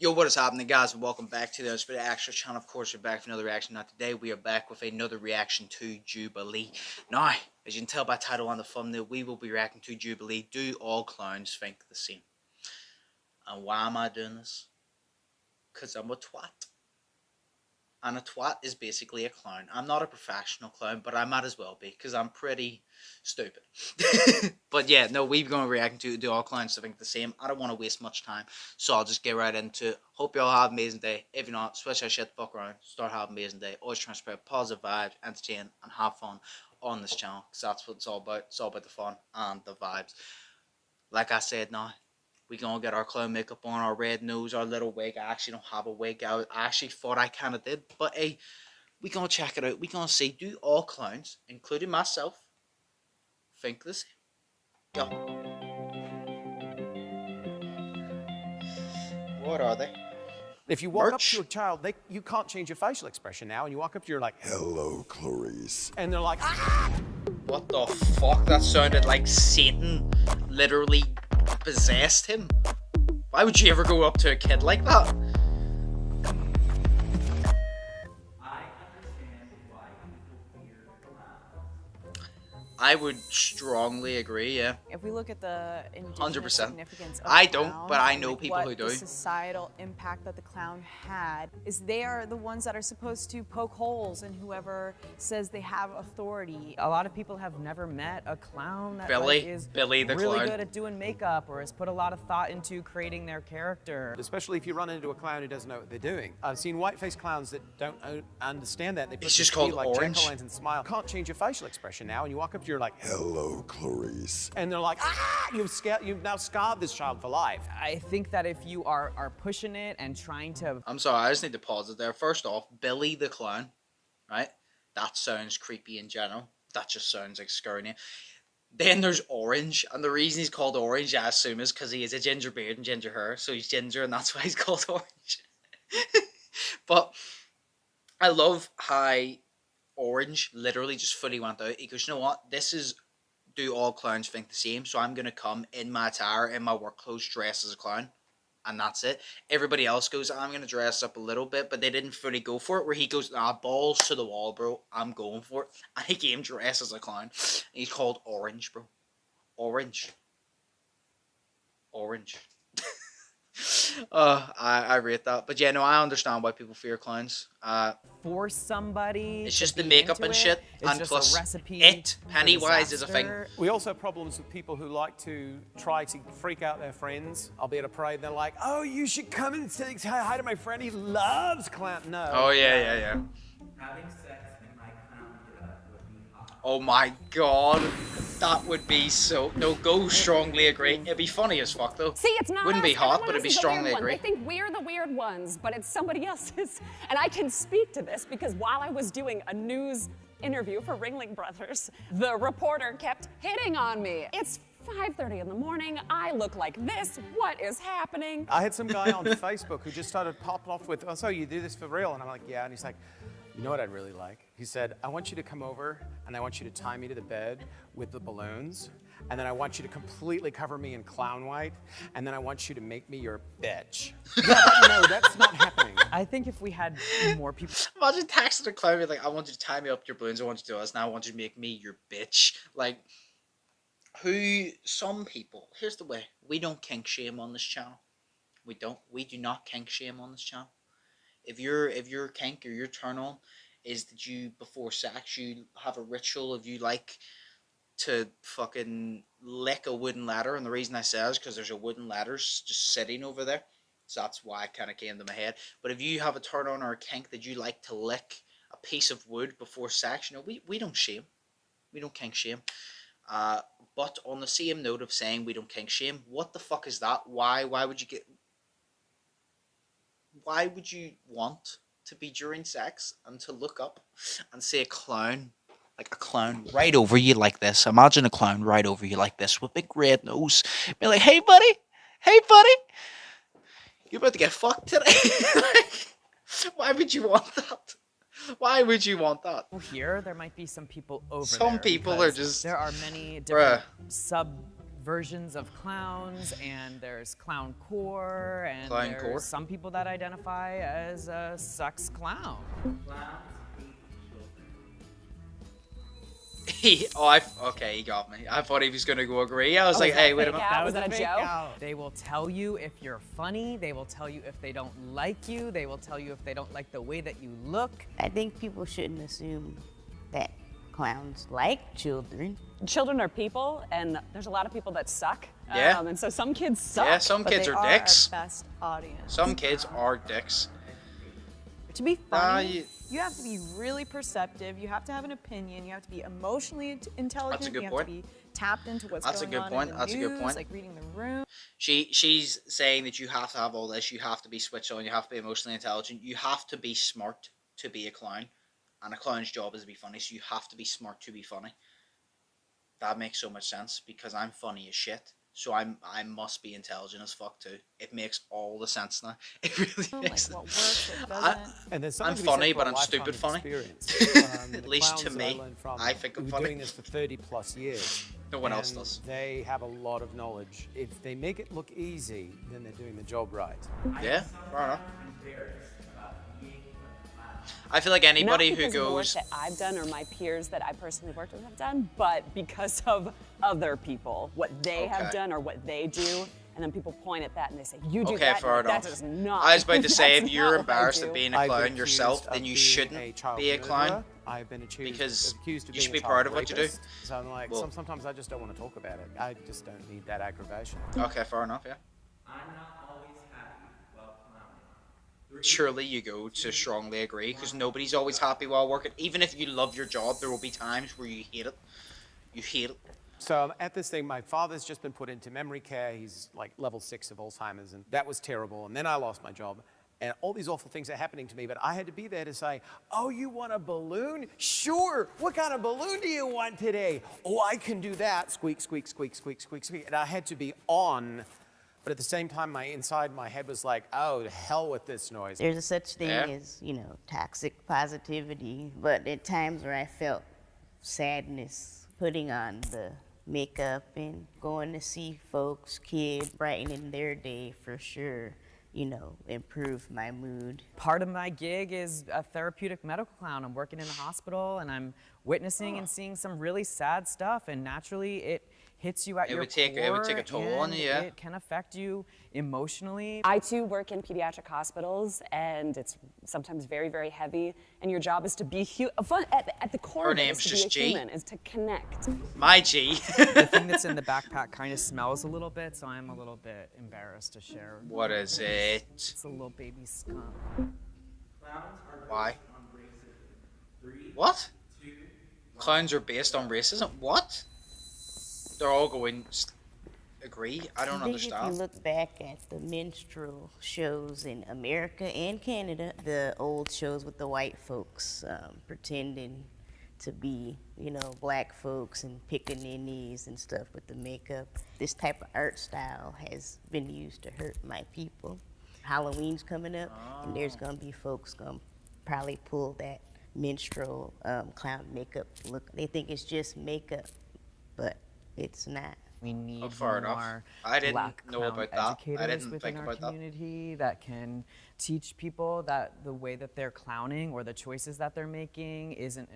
Yo, what is happening, guys, and welcome back to the Undisputed Extra channel. Of course, we're back for another reaction. Not today, we are back with another reaction to Jubilee. Now, as you can tell by the title on the thumbnail, we will be reacting to Jubilee. Do all clowns think the same? And why am I doing this? Because I'm a twat. And a twat is basically a clown. I'm not a professional clown, but I might as well be, because I'm pretty stupid. But yeah, no, we're going to react to Do All Clowns Think the Same. I don't want to waste much time, so I'll just get right into it. Hope you all have an amazing day. If you're not, switch that shit the fuck around. Start having an amazing day. Always trying to spread positive vibes, entertain, and have fun on this channel, because that's what it's all about. It's all about the fun and the vibes. Like I said, now, we're going to get our clown makeup on, our red nose, our little wig. I actually don't have a wig. I actually thought I kind of did. But hey, we're going to check it out. We're going to see, do all clowns, including myself, think the same? Go. What are they? If you walk up to a child, you can't change your facial expression now, and you walk up to you're like, "Hello, Clarice." And they're like, ah! What the fuck? That sounded like Satan literally possessed him. Why would you ever go up to a kid like that? I would strongly agree, yeah. If we look at the indigenous 100%. significance of I the don't, clown, but I know like people who do. The societal impact that the clown had is they are the ones that are supposed to poke holes in whoever says they have authority. A lot of people have never met a clown that is Billy the really clown. good at doing makeup or has put a lot of thought into creating their character. Especially if you run into a clown who doesn't know what they're doing. I've seen white-faced clowns that don't understand that. They put It's just this called cute, like orange. jack-o'-lantern smile. Can't change your facial expression now, and you walk up to you're like, "Hello, Clarice." and they're like, ah! You've now scarred this child for life. I think that if you are pushing it and trying to... I'm sorry, I just need to pause it there. First off, Billy the clown, right? That sounds creepy in general. That just sounds like scary. Then there's Orange, and the reason he's called Orange, I assume, is because he has a ginger beard and ginger hair, so he's ginger, and that's why he's called Orange. But I love how Orange literally just fully went out. He goes, you know what? This is Do All Clowns Think the Same, so I'm going to come in my attire, in my work clothes, dressed as a clown. And that's it. Everybody else goes, I'm going to dress up a little bit, but they didn't fully go for it, where he goes, nah, balls to the wall, bro. I'm going for it. And he came dressed as a clown. And he's called Orange, bro. Orange. Orange. I rate that. But yeah, no, I understand why people fear clowns. Force somebody. It's just the makeup and shit. It's And just plus, a recipe Pennywise is a thing. We also have problems with people who like to try to freak out their friends. I'll be at a parade and they're like, oh, you should come and say hi to my friend. He loves clown. No. Oh, yeah. Having sex in my clown getup would be hot. Oh my god. That would be so... No, go strongly agree. It'd be funny as fuck, though. See, it's not Wouldn't us. be hot, Everyone but it'd be else is the weird strongly one. agree. They think we're the weird ones, but it's somebody else's. And I can speak to this because while I was doing a news interview for Ringling Brothers, the reporter kept hitting on me. It's 5:30 in the morning. I look like this. What is happening? I had some guy on Facebook who just started popping off with, oh, so you do this for real? And I'm like, yeah. And he's like, you know what I'd really like? He said, I want you to come over and I want you to tie me to the bed with the balloons. And then I want you to completely cover me in clown white. And then I want you to make me your bitch. Yeah, no, that's not happening. I think if we had more people... Imagine texting a clown, like, I want you to tie me up your balloons, I want you to do this, now I want you to make me your bitch. Like, some people, here's the way, we don't kink shame on this channel. We do not kink shame on this channel. If your kink or your turn on is that you, before sex, you have a ritual of you like to fucking lick a wooden ladder, and the reason I say that is because there's a wooden ladder just sitting over there, so that's why it kind of came to my head. But if you have a turn on or a kink that you like to lick a piece of wood before sex, you know, we don't shame, we don't kink shame. But on the same note of saying we don't kink shame, what the fuck is that? Why would you want to be during sex and to look up and see a clown? Like a clown right over you like this. Imagine a clown right over you like this with big red nose. Be like, hey buddy, you about to get fucked today. Like, why would you want that? Why would you want that? Here, there might be some people over there. Some people are just... There are many different versions of clowns, and there's clown core, and Clown there's core? some people that identify as a sex clown. Clowns hate children. Okay, he got me. I thought he was gonna go agree. I was Oh, like, is that hey, wait a fake minute. out? Was that a fake joke? out. They will tell you if you're funny. They will tell you if they don't like you. They will tell you if they don't like the way that you look. I think people shouldn't assume that clowns like children. Children are people, and there's a lot of people that suck. Yeah. And so some kids suck. Yeah, some But kids they are our dicks. best audience. Some kids are dicks. To be funny, you- you have to be really perceptive. You have to have an opinion. You have to be emotionally intelligent. That's a good you point. have to be tapped into what's That's a going good on point. in the That's a good news, point. like reading the room. She's saying that you have to have all this. You have to be switched on. You have to be emotionally intelligent. You have to be smart to be a clown, and a clown's job is to be funny. So you have to be smart to be funny. That makes so much sense because I'm funny as shit. So I must be intelligent as fuck too. It makes all the sense now. It really Like makes. what works, what I- doesn't. And there's I'm something to be said funny, for but a I'm lifetime stupid funny. experience. At The least to clowns that me, learned from I think I'm who've funny. been doing this for 30 plus years. No one else and does. They have a lot of knowledge. If they make it look easy, then they're doing the job right. Yeah, fair enough. Embarrassed about being a clown. I feel like anybody Not who because of the work goes. that I've done or my peers that I personally worked with have done, but because of other people, what they have Okay. done or what they do, and then people point at that and they say, "You do Okay, that." fair That enough. does not. I was about to say, if that's you're not what I embarrassed do. of being a I've been clown accused yourself, of then you being shouldn't child be a clown. murderer. I've been accused Because of you being should a be child proud of what you do. rapist. So I'm like, Well- sometimes I just don't want to talk about it. I just don't need that aggravation. Okay, fair enough. Yeah. I'm not always happy while clowning. Surely you go to strongly agree because nobody's always happy while working. Even if you love your job, there will be times where you hate it. You hate it. So I'm at this thing, my father's just been put into memory care. He's like level 6 of Alzheimer's, and that was terrible. And then I lost my job. And all these awful things are happening to me, but I had to be there to say, oh, you want a balloon? Sure. What kind of balloon do you want today? Oh, I can do that. Squeak, squeak, squeak, squeak, squeak, squeak. And I had to be on. But at the same time, inside my head was like, oh, to hell with this noise. There's a such thing Yeah. as, toxic positivity, but at times where I felt sadness, putting on the makeup and going to see folks, kids, brightening their day for sure, improve my mood. Part of my gig is a therapeutic medical clown. I'm working in the hospital and I'm witnessing and seeing some really sad stuff, and naturally it hits you at It your would take a core, toll on and you, yeah. It can affect you emotionally. I too work in pediatric hospitals, and it's sometimes very, very heavy. And your job is to be fun at the core. Her of it name's is to just be a G. human, is to connect. My G. The thing that's in the backpack kind of smells a little bit, so I'm a little bit embarrassed to share. What is it? It's a little baby skunk. Clowns are Why? based on racism. 3, What? 2, Clowns are based on racism? What? They're all going. Agree? I don't I think if you understand. look back at the minstrel shows in America and Canada, the old shows with the white folks pretending to be, black folks and pickaninnies and stuff with the makeup. This type of art style has been used to hurt my people. Halloween's coming up, and there's gonna be folks gonna probably pull that minstrel clown makeup look. They think it's just makeup, but it's not. We need fair enough. more I didn't black know clown about that. I educators didn't within think our about that. community that can teach people that the way that they're clowning or the choices that they're making isn't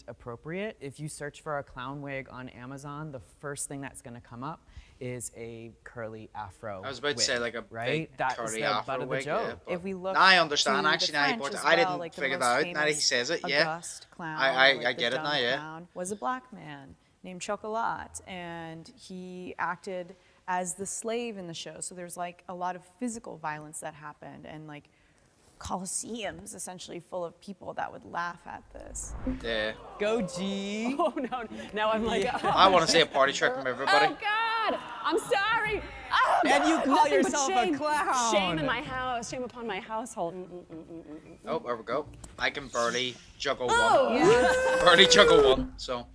appropriate. If you search for a clown wig on Amazon, the first thing that's going to come up is a curly afro. I was about to say wig, like a right? big That is curly the afro butt of the wig. joke. Yeah, but If we look now I understand. to the Actually, now you French brought as it. I well, didn't like the figure most that out. Now that he famous says it, yeah. August clown, I like the get it now, dumb yeah. clown, was a black man named Chocolat, and he acted as the slave in the show. So there's like a lot of physical violence that happened, and like coliseums essentially full of people that would laugh at this. Yeah. Go G. Oh no! Now I'm like, oh, I want to see a party trick from everybody. oh God! I'm sorry. Oh, And you call nothing but yourself a shame. clown. Shame in my house. Shame upon my household. Oh, there we go. I can barely juggle Oh, one. yeah. Barely juggle one. So,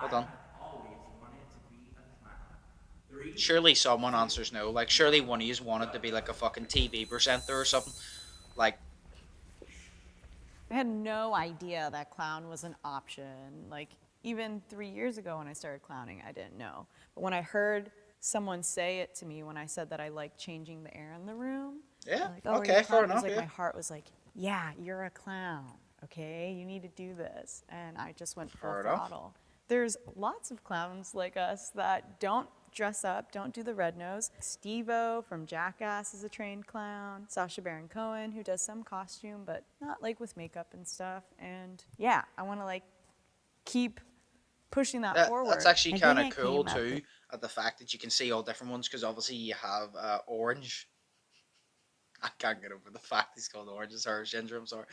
well done. always wanted to be a clown. 3, Surely someone answers no. Like, surely one of you wanted to be like a fucking TV presenter or something. Like, I had no idea that clown was an option. Like, even 3 years ago when I started clowning, I didn't know. But when I heard someone say it to me when I said that I like changing the air in the room, Yeah, like, oh, okay, fair it was enough, like yeah. my heart was like, yeah, you're a clown, okay? You need to do this. And I just went full Fair enough. throttle. There's lots of clowns like us that don't dress up, don't do the red nose. Steve-O from Jackass is a trained clown. Sacha Baron Cohen, who does some costume, but not like with makeup and stuff. And yeah, I want to like keep pushing that forward. That's actually I kind think of I cool came out too, at the fact that you can see all different ones, because obviously you have Orange. I can't get over the fact he's called Orange. It's her syndrome. Sorry.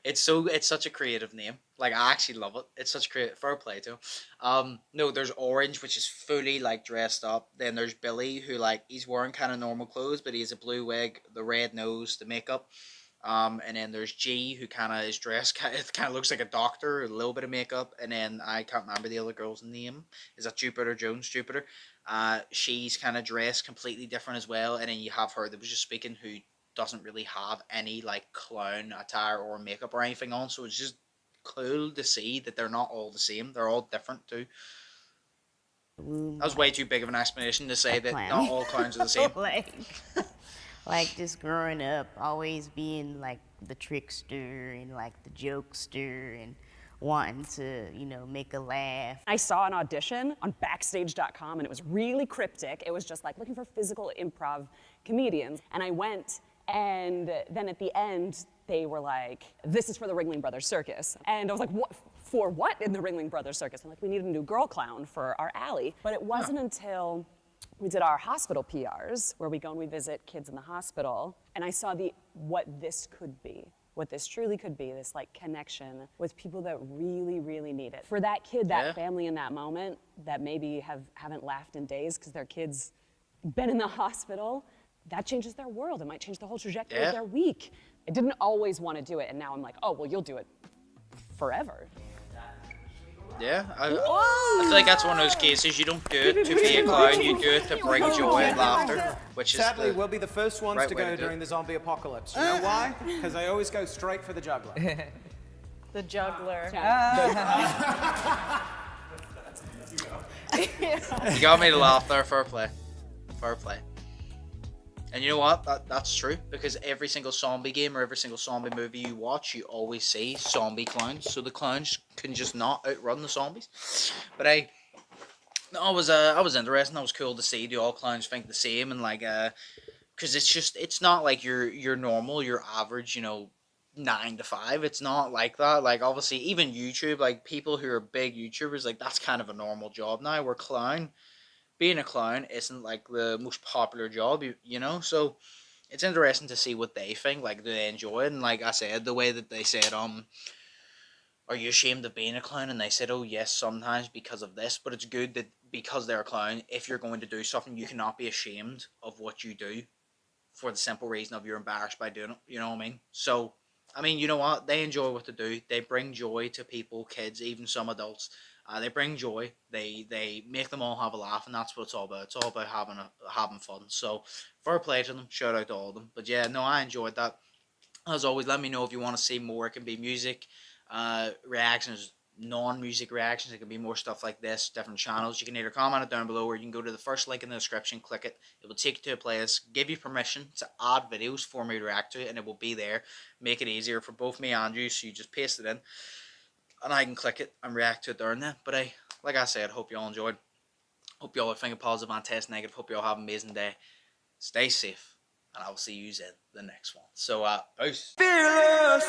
It's such a creative name. Like, I actually love it. It's such creative. Fair play to him. No, there's Orange, which is fully like dressed up. Then there's Billy, who like he's wearing kind of normal clothes, but he has a blue wig, the red nose, the makeup. And then there's G, who kind of is dressed, it kind of looks like a doctor, a little bit of makeup. And then I can't remember the other girl's name. Is that Jupiter Jones? Jupiter. She's kind of dressed completely different as well. And then you have her that was just speaking, who doesn't really have any like clown attire or makeup or anything on. So it's just cool to see that they're not all the same. They're all different too. That was way too big of an explanation to say that not all clowns are the same. Like just growing up, always being like the trickster and like the jokester and wanting to, you know, make a laugh. I saw an audition on Backstage.com and it was really cryptic. It was just like looking for physical improv comedians. And I went, and then at the end, they were like, this is for the Ringling Brothers Circus. And I was like, what? For what in the Ringling Brothers Circus? I'm like, we need a new girl clown for our alley. But it wasn't until we did our hospital PRs, where we go and we visit kids in the hospital, and I saw what this could be, what this truly could be, this like connection with people that really, really need it. For that kid, that family in that moment that maybe haven't laughed in days because their kid's been in the hospital, that changes their world. It might change the whole trajectory of their week. I didn't always want to do it, and now I'm like, oh, well, you'll do it forever. Yeah, I feel like that's one of those cases. You don't do it to be a clown, you do it to bring joy and laughter, which is Sadly, we'll be the first ones right to way go to do during it. the zombie apocalypse. You know why? Because I always go straight for the juggler. The juggler. You got me to laugh there. Fair play. Fair play. And you know what? That's true, because every single zombie game or every single zombie movie you watch, you always see zombie clowns. So the clowns can just not outrun the zombies. But I was interesting. That was cool to see. Do all clowns think the same? And like, because it's not like your normal, your average, 9 to 5. It's not like that. Like, obviously, even YouTube, like people who are big YouTubers, like that's kind of a normal job now. Where being a clown isn't like the most popular job, so it's interesting to see what they think. Like, do they enjoy it? And like I said, the way that they said, are you ashamed of being a clown? And they said, oh yes, sometimes because of this. But it's good that because they're a clown, if you're going to do something, you cannot be ashamed of what you do for the simple reason of you're embarrassed by doing it. You know what I mean? So, I mean, you know what? They enjoy what they do. They bring joy to people, kids, even some adults. They bring joy. They make them all have a laugh, and that's what it's all about. It's all about having fun. So, fair play to them. Shout out to all of them. But yeah, no, I enjoyed that. As always, let me know if you want to see more. It can be music reactions, non-music reactions. It can be more stuff like this, different channels. You can either comment it down below, or you can go to the first link in the description, click it. It will take you to a place, give you permission to add videos for me to react to, and it will be there. Make it easier for both me and you, so you just paste it in, and I can click it and react to it there and then. But like I said, hope you all enjoyed. Hope you all are thinking positive and test negative. Hope you all have an amazing day. Stay safe, and I will see you in the next one. So, peace. Fearless.